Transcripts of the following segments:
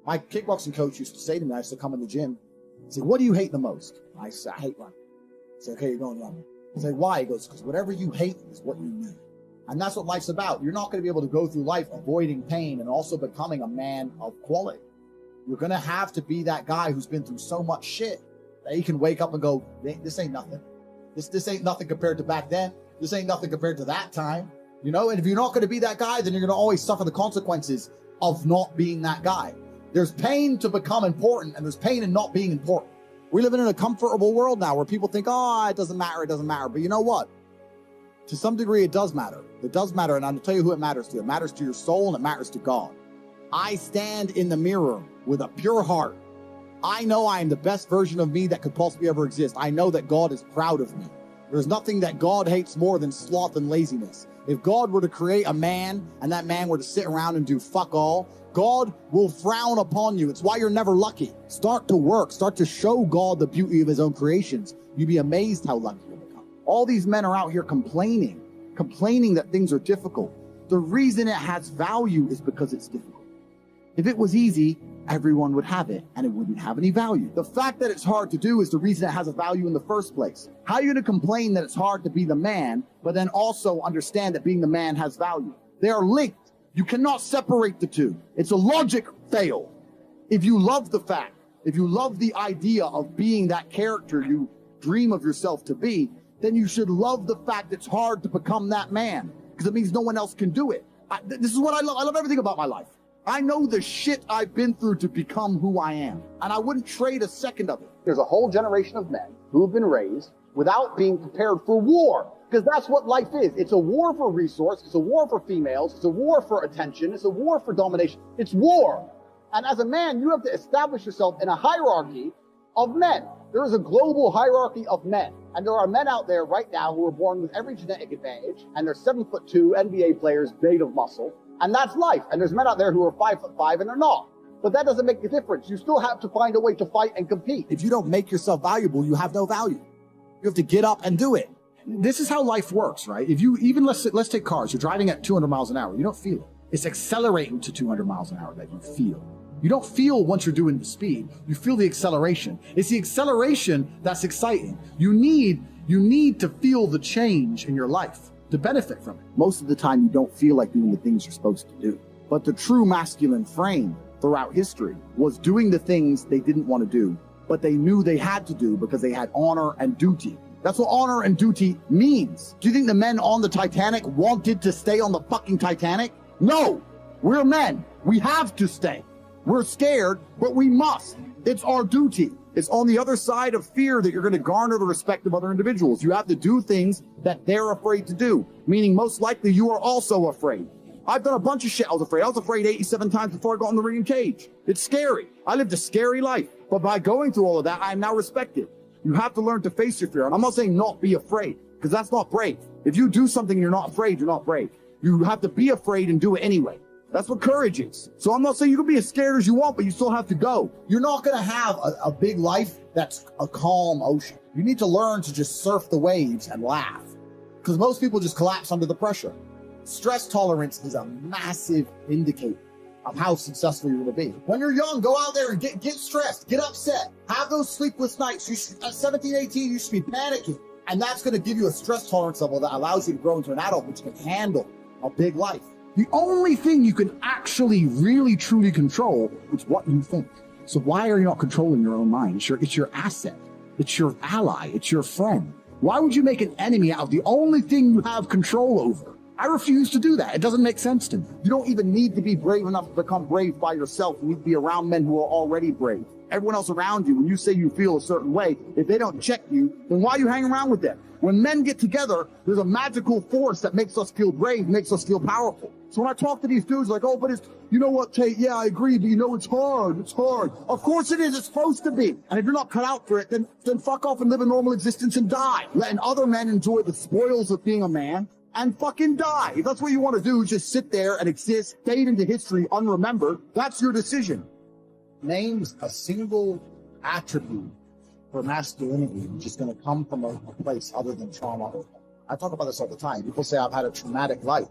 My kickboxing coach used to say to me, I used to come in the gym, he'd say, what do you hate the most? I said, I hate running. I said, okay, you're going running. I say, why? He goes, because whatever you hate is what you need. And that's what life's about. You're not going to be able to go through life avoiding pain and also becoming a man of quality. You're going to have to be that guy who's been through so much shit that he can wake up and go, this ain't nothing. This ain't nothing compared to back then. This ain't nothing compared to that time. You know, and if you're not going to be that guy, then you're going to always suffer the consequences of not being that guy. There's pain to become important, and there's pain in not being important. We live in a comfortable world now where people think, oh, it doesn't matter, it doesn't matter. But you know what? To some degree, it does matter. It does matter, and I'll tell you who it matters to. It matters to your soul, and it matters to God. I stand in the mirror with a pure heart. I know I am the best version of me that could possibly ever exist. I know that God is proud of me. There's nothing that God hates more than sloth and laziness. If God were to create a man and that man were to sit around and do fuck all, God will frown upon you. It's why you're never lucky. Start to work. Start to show God the beauty of his own creations. You'd be amazed how lucky you'll become. All these men are out here complaining that things are difficult. The reason it has value is because it's difficult. If it was easy, everyone would have it and it wouldn't have any value. The fact that it's hard to do is the reason it has a value in the first place. How are you going to complain that it's hard to be the man, but then also understand that being the man has value? They are linked. You cannot separate the two. It's a logic fail. If you love the fact, if you love the idea of being that character you dream of yourself to be, then you should love the fact it's hard to become that man, because it means no one else can do it. This is what I love. I love everything about my life. I know the shit I've been through to become who I am, and I wouldn't trade a second of it. There's a whole generation of men who have been raised without being prepared for war, because that's what life is. It's a war for resource, it's a war for females, it's a war for attention, it's a war for domination. It's war. And as a man, you have to establish yourself in a hierarchy of men. There is a global hierarchy of men. And there are men out there right now who are born with every genetic advantage, and they're 7'2" NBA players made of muscle. And that's life. And there's men out there who are 5'5" and they're not. But that doesn't make a difference. You still have to find a way to fight and compete. If you don't make yourself valuable, you have no value. You have to get up and do it. This is how life works, right? If you even, let's take cars. You're driving at 200 miles an hour. You don't feel it. It's accelerating to 200 miles an hour that you feel. You don't feel once you're doing the speed. You feel the acceleration. It's the acceleration that's exciting. You need to feel the change in your life to benefit from it. Most of the time, you don't feel like doing the things you're supposed to do. But the true masculine frame throughout history was doing the things they didn't want to do, but they knew they had to do because they had honor and duty. That's what honor and duty means. Do you think the men on the Titanic wanted to stay on the fucking Titanic? No, we're men. We have to stay. We're scared, but we must. It's our duty. It's on the other side of fear that you're going to garner the respect of other individuals. You have to do things that they're afraid to do, meaning most likely you are also afraid. I've done a bunch of shit I was afraid. I was afraid 87 times before I got in the ring cage. It's scary. I lived a scary life. But by going through all of that, I am now respected. You have to learn to face your fear. And I'm not saying not be afraid, because that's not brave. If you do something and you're not afraid, you're not brave. You have to be afraid and do it anyway. That's what courage is. So I'm not saying you can be as scared as you want, but you still have to go. You're not going to have a big life that's a calm ocean. You need to learn to just surf the waves and laugh, because most people just collapse under the pressure. Stress tolerance is a massive indicator of how successful you're going to be. When you're young, go out there and get stressed, get upset, have those sleepless nights. At 17, 18, you should be panicking. And that's going to give you a stress tolerance level that allows you to grow into an adult which can handle a big life. The only thing you can actually really truly control is what you think. So why are you not controlling your own mind? It's your asset. It's your ally. It's your friend. Why would you make an enemy out of the only thing you have control over? I refuse to do that. It doesn't make sense to me. You don't even need to be brave enough to become brave by yourself. You need to be around men who are already brave. Everyone else around you, when you say you feel a certain way, if they don't check you, then why you hang around with them? When men get together, there's a magical force that makes us feel brave, makes us feel powerful. So when I talk to these dudes like, oh, but you know what, Tate? Yeah, I agree, but you know, it's hard. It's hard. Of course it is. It's supposed to be. And if you're not cut out for it, then fuck off and live a normal existence and die. Letting other men enjoy the spoils of being a man and fucking die. If that's what you want to do, just sit there and exist, fade into history unremembered. That's your decision. Names a single attribute for masculinity which is going to come from a place other than trauma. I talk about this all the time. People say I've had a traumatic life.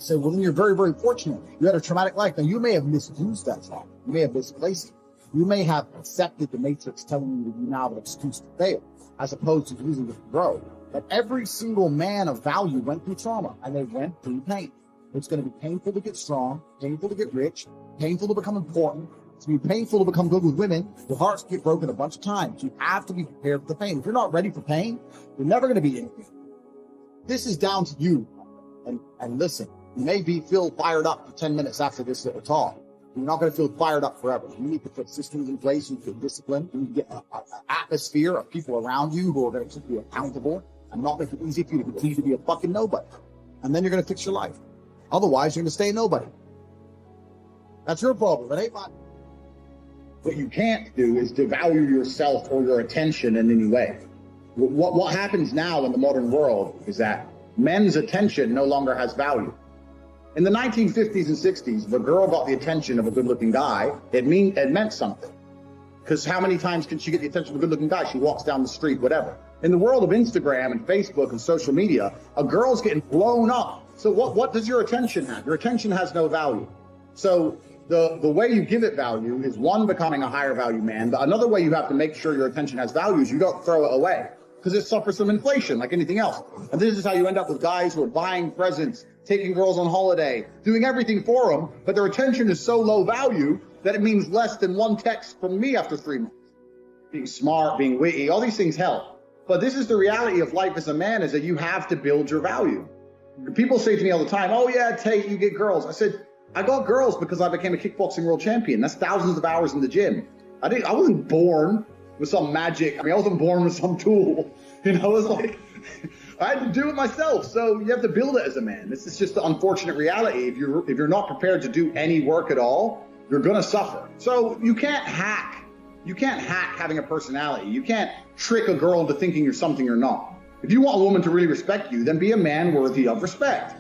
So, well, then you're very, very fortunate. You had a traumatic life. Now, you may have misused that trauma. You may have misplaced it. You may have accepted the matrix telling you that you now have an excuse to fail, as opposed to using it to grow. But every single man of value went through trauma, and they went through pain. It's going to be painful to get strong, painful to get rich, painful to become important. It's going to be painful to become good with women. Your hearts get broken a bunch of times. You have to be prepared for the pain. If you're not ready for pain, you're never going to be anything. This is down to you. And listen, you may feel fired up for 10 minutes after this little talk. You're not going to feel fired up forever. You need to put systems in place. You need to get discipline. You need to get an atmosphere of people around you who are going to keep you accountable and not make it easy for you to continue to be a fucking nobody. And then you're going to fix your life. Otherwise, you're going to stay nobody. That's your problem. It ain't mine. What you can't do is devalue yourself or your attention in any way. What happens now in the modern world is that men's attention no longer has value. In the 1950s and 60s, if a girl got the attention of a good-looking guy, it meant something. Because how many times can she get the attention of a good-looking guy? She walks down the street, whatever. In the world of Instagram and Facebook and social media, a girl's getting blown up. So what does your attention have? Your attention has no value. So the way you give it value is, one, becoming a higher value man. But another way you have to make sure your attention has value is you don't throw it away, because it suffers from inflation like anything else. And this is how you end up with guys who are buying presents, taking girls on holiday, doing everything for them, but their attention is so low value that it means less than one text from me after 3 months. Being smart, being witty, all these things help. But this is the reality of life as a man, is that you have to build your value. People say to me all the time, oh yeah, Tate, you get girls. I said, I got girls because I became a kickboxing world champion. That's thousands of hours in the gym. I wasn't born with some magic. I wasn't born with some tool. It was like, I had to do it myself. So you have to build it as a man. This is just the unfortunate reality. If you're not prepared to do any work at all, you're gonna suffer. So you can't hack. You can't hack having a personality. You can't trick a girl into thinking you're something you're not. If you want a woman to really respect you, then be a man worthy of respect.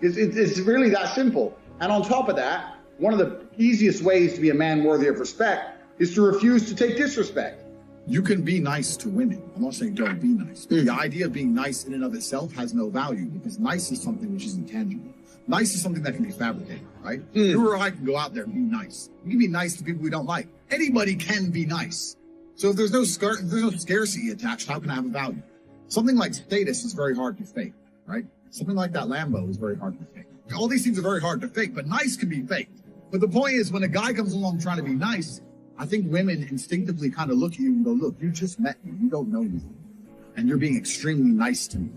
It's really that simple. And on top of that, one of the easiest ways to be a man worthy of respect is to refuse to take disrespect. You can be nice to women. I'm not saying don't be nice. The idea of being nice in and of itself has no value, because nice is something which is intangible. Nice is something that can be fabricated, right? You or I can go out there and be nice. We can be nice to people we don't like. Anybody can be nice. So if there's no scarcity attached, how can I have a value? Something like status is very hard to fake, right? Something like that Lambo is very hard to fake. All these things are very hard to fake, but nice can be faked. But the point is, when a guy comes along trying to be nice, I think women instinctively kind of look at you and go, look, you just met me. You don't know me. And you're being extremely nice to me.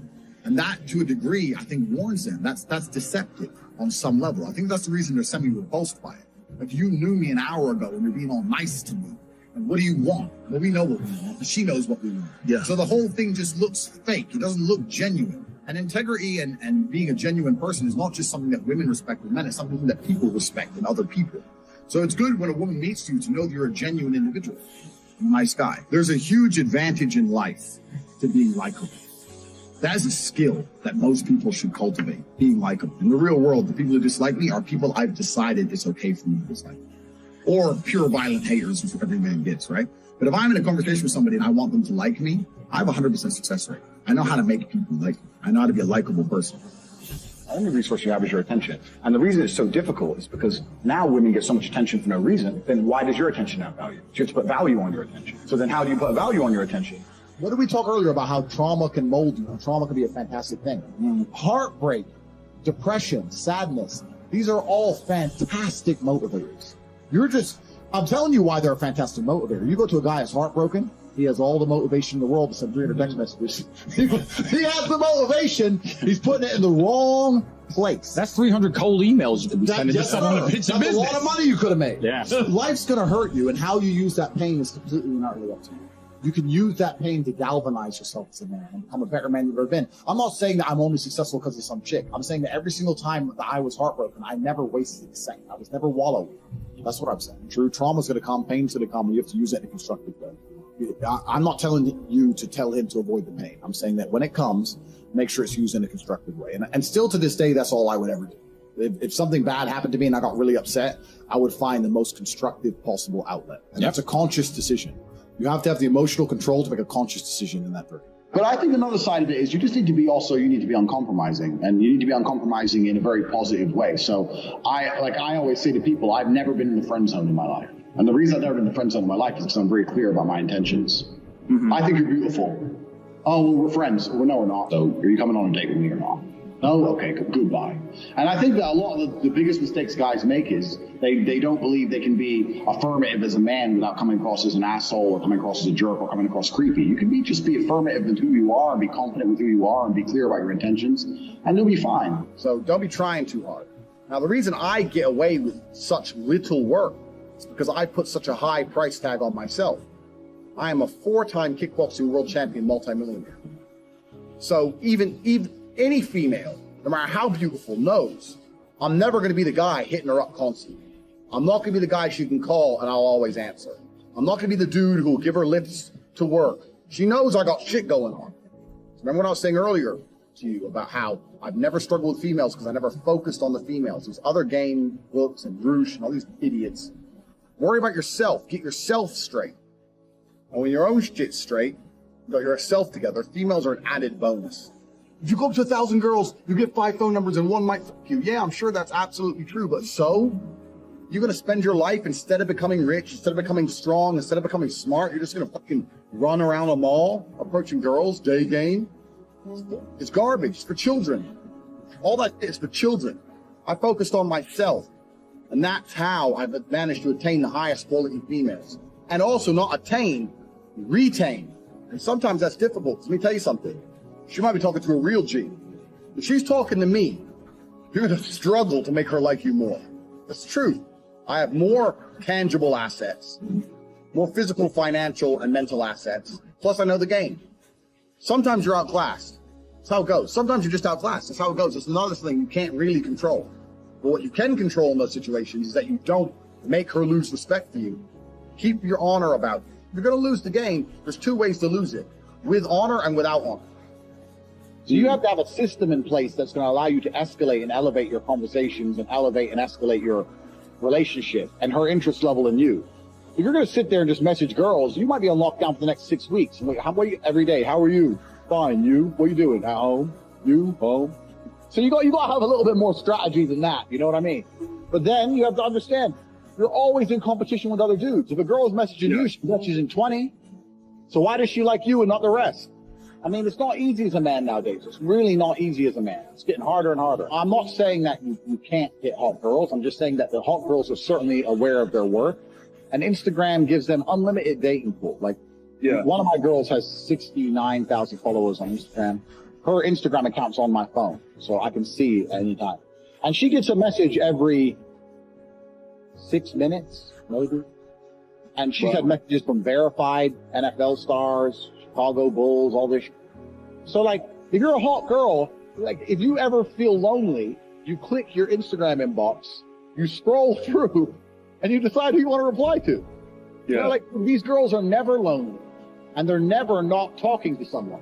And that, to a degree, I think warns them. That's deceptive on some level. I think that's the reason they're semi-repulsed by it. Like, you knew me an hour ago and you're being all nice to me. And what do you want? Well, we know what we want, but she knows what we want. Yeah. So the whole thing just looks fake. It doesn't look genuine. And integrity and being a genuine person is not just something that women respect with men. It's something that people respect in other people. So it's good when a woman meets you to know that you're a genuine individual, a nice guy. There's a huge advantage in life to being likable. That is a skill that most people should cultivate, being likable. In the real world, the people who dislike me are people I've decided it's okay for me to dislike. Or pure violent haters, which every man gets, right? But if I'm in a conversation with somebody and I want them to like me, I have a 100% success rate. I know how to make people like me. I know how to be a likable person. The only resource you have is your attention. And the reason it's so difficult is because now women get so much attention for no reason. Then why does your attention have value? You have to put value on your attention. So then how do you put value on your attention? What did we talk earlier about how trauma can mold you? And trauma can be a fantastic thing. Heartbreak, depression, sadness, these are all fantastic motivators. I'm telling you why they're a fantastic motivator. You go to a guy that's heartbroken, he has all the motivation in the world to send 300 text messages. He has the motivation, he's putting it in the wrong place. That's 300 cold emails you could be sending to someone in a business. That's a lot of money you could have made. Yeah. Life's going to hurt you, and how you use that pain is completely not really up to you. You can use that pain to galvanize yourself as a man and become a better man you've ever been. I'm not saying that I'm only successful because of some chick. I'm saying that every single time that I was heartbroken, I never wasted a second. I was never wallowing. That's what I'm saying. True trauma's going to come, pain's going to come, and you have to use it in a constructive way. I'm not telling you to tell him to avoid the pain. I'm saying that when it comes, make sure it's used in a constructive way. And still to this day, that's all I would ever do. If something bad happened to me and I got really upset, I would find the most constructive possible outlet. And that's a conscious decision. You have to have the emotional control to make a conscious decision in that verdict. But I think another side of it is you need to be uncompromising, and you need to be uncompromising in a very positive way. So I always say to people, I've never been in the friend zone in my life. And the reason I've never been in the friend zone in my life is because I'm very clear about my intentions. Mm-hmm. I think you're beautiful. Oh, well, we're friends. Well, no, we're not. So are you coming on a date with me or not? No? Okay, goodbye. And I think that a lot of the biggest mistakes guys make is they don't believe they can be affirmative as a man without coming across as an asshole or coming across as a jerk or coming across creepy. You can just be affirmative with who you are and be confident with who you are and be clear about your intentions, and you'll be fine. So don't be trying too hard. Now, the reason I get away with such little work is because I put such a high price tag on myself. I am a 4-time kickboxing world champion multimillionaire. So even any female, no matter how beautiful, knows I'm never going to be the guy hitting her up constantly. I'm not going to be the guy she can call and I'll always answer. I'm not going to be the dude who will give her lifts to work. She knows I got shit going on. Remember what I was saying earlier to you about how I've never struggled with females because I never focused on the females. These other game books and Roosh and all these idiots. Worry about yourself. Get yourself straight. And when your own shit's straight, you got yourself together, females are an added bonus. If you go up to 1,000 girls, you get 5 phone numbers and one might fuck you. Yeah, I'm sure that's absolutely true, but so? You're gonna spend your life, instead of becoming rich, instead of becoming strong, instead of becoming smart, you're just gonna fucking run around a mall, approaching girls, day game. It's garbage, it's for children. All that is for children. I focused on myself, and that's how I've managed to attain the highest quality females. And also not attain, retain. And sometimes that's difficult. Let me tell you something. She might be talking to a real G. If she's talking to me, you're going to struggle to make her like you more. That's the truth. I have more tangible assets, more physical, financial, and mental assets. Plus, I know the game. Sometimes you're outclassed. That's how it goes. Sometimes you're just outclassed. That's how it goes. It's another thing you can't really control. But what you can control in those situations is that you don't make her lose respect for you. Keep your honor about you. If you're going to lose the game, there's 2 ways to lose it. With honor and without honor. So you have to have a system in place that's going to allow you to escalate and elevate your conversations and elevate and escalate your relationship and her interest level in you. If you're going to sit there and just message girls, you might be on lockdown for the next 6 weeks. Like, how are you every day? How are you? Fine. You? What are you doing? At home? You? Home? So you got to have a little bit more strategy than that. You know what I mean? But then you have to understand, you're always in competition with other dudes. If a girl's messaging you, she's messaging 20. So why does she like you and not the rest? I mean, it's not easy as a man nowadays. It's really not easy as a man. It's getting harder and harder. I'm not saying that you can't hit hot girls. I'm just saying that the hot girls are certainly aware of their worth. And Instagram gives them unlimited dating pool. Like, one of my girls has 69,000 followers on Instagram. Her Instagram account's on my phone, so I can see it anytime. And she gets a message every 6 minutes, maybe. And she's had messages from verified NFL stars, Chicago Bulls, all this. So, like, if you're a hot girl, like, if you ever feel lonely, you click your Instagram inbox, you scroll through, and you decide who you want to reply to. Yeah. You know, like, these girls are never lonely, and they're never not talking to someone.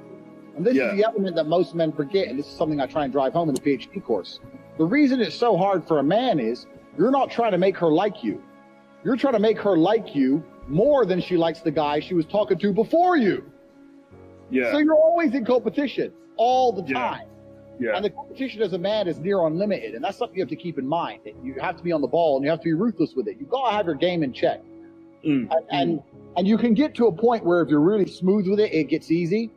And this is the element that most men forget, and this is something I try and drive home in the PhD course. The reason it's so hard for a man is you're not trying to make her like you. You're trying to make her like you more than she likes the guy she was talking to before you. Yeah. So you're always in competition all the time. Yeah. And the competition as a man is near unlimited. And that's something you have to keep in mind. That you have to be on the ball and you have to be ruthless with it. You've got to have your game in check. And you can get to a point where if you're really smooth with it, it gets easy.